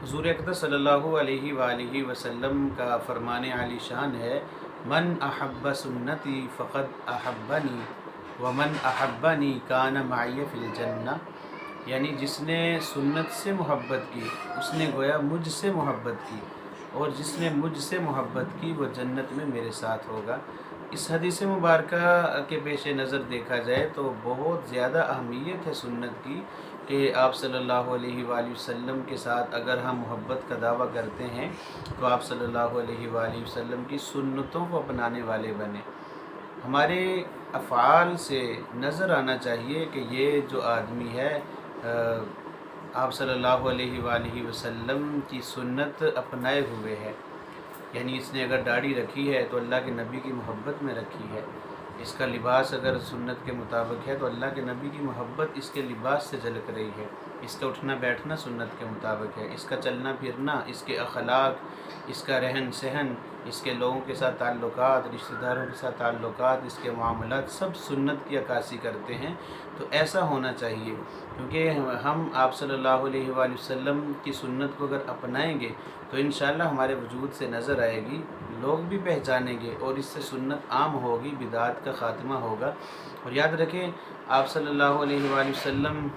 حضور اقدس صلی اللہ علیہ وآلہ وسلم کا فرمان عالی شان ہے، من احب سنتی فقد احبنی ومن احبنی کان معی فی الجنہ، یعنی جس نے سنت سے محبت کی اس نے گویا مجھ سے محبت کی، اور جس نے مجھ سے محبت کی وہ جنت میں میرے ساتھ ہوگا۔ اس حدیث مبارکہ کے پیش نظر دیکھا جائے تو بہت زیادہ اہمیت ہے سنت کی، کہ آپ صلی اللہ علیہ وآلہ وسلم کے ساتھ اگر ہم محبت کا دعویٰ کرتے ہیں تو آپ صلی اللہ علیہ وآلہ وسلم کی سنتوں کو اپنانے والے بنیں۔ ہمارے افعال سے نظر آنا چاہیے کہ یہ جو آدمی ہے آپ صلی اللہ علیہ وآلہ وسلم کی سنت اپنائے ہوئے ہے، یعنی اس نے اگر داڑھی رکھی ہے تو اللہ کے نبی کی محبت میں رکھی ہے، اس کا لباس اگر سنت کے مطابق ہے تو اللہ کے نبی کی محبت اس کے لباس سے جھلک رہی ہے، اس کا اٹھنا بیٹھنا سنت کے مطابق ہے، اس کا چلنا پھرنا، اس کے اخلاق، اس کا رہن سہن، اس کے لوگوں کے ساتھ تعلقات، رشتہ داروں کے ساتھ تعلقات، اس کے معاملات سب سنت کی عکاسی کرتے ہیں۔ تو ایسا ہونا چاہیے، کیونکہ ہم آپ صلی اللہ علیہ وآلہ وسلم کی سنت کو اگر اپنائیں گے تو انشاءاللہ ہمارے وجود سے نظر آئے گی، لوگ بھی پہچانیں گے اور اس سے سنت عام ہوگی، بدعات کا خاتمہ ہوگا۔ اور یاد رکھیں، آپ صلی اللہ علیہ وآلہ وسلم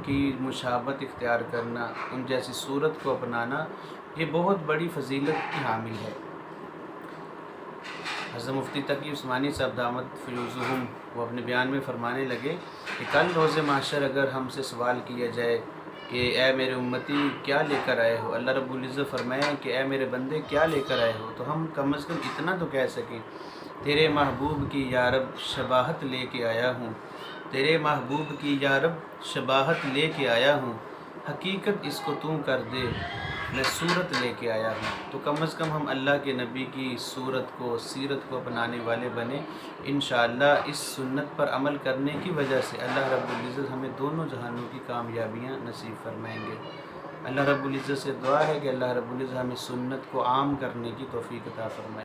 کی مشابہت اختیار کرنا، ان جیسی صورت کو اپنانا، یہ بہت بڑی فضیلت کی حامل ہے۔ حضرت مفتی تقی عثمانی صاحب دامت فیوزہم وہ اپنے بیان میں فرمانے لگے کہ کل روز محشر اگر ہم سے سوال کیا جائے کہ اے میرے امتی کیا لے کر آئے ہو، اللہ رب العزت فرمائے کہ اے میرے بندے کیا لے کر آئے ہو، تو ہم کم از کم اتنا تو کہہ سکیں، تیرے محبوب کی یا رب شباہت لے کے آیا ہوں، تیرے محبوب کی یا رب شباہت لے کے آیا ہوں، حقیقت اس کو تو کر دے، میں صورت لے کے آیا ہوں۔ تو کم از کم ہم اللہ کے نبی کی صورت کو، سیرت کو اپنانے والے بنیں۔ انشاءاللہ اس سنت پر عمل کرنے کی وجہ سے اللہ رب العزت ہمیں دونوں جہانوں کی کامیابیاں نصیب فرمائیں گے۔ اللہ رب العزت سے دعا ہے کہ اللہ رب العزت ہمیں سنت کو عام کرنے کی توفیق عطا فرمائے۔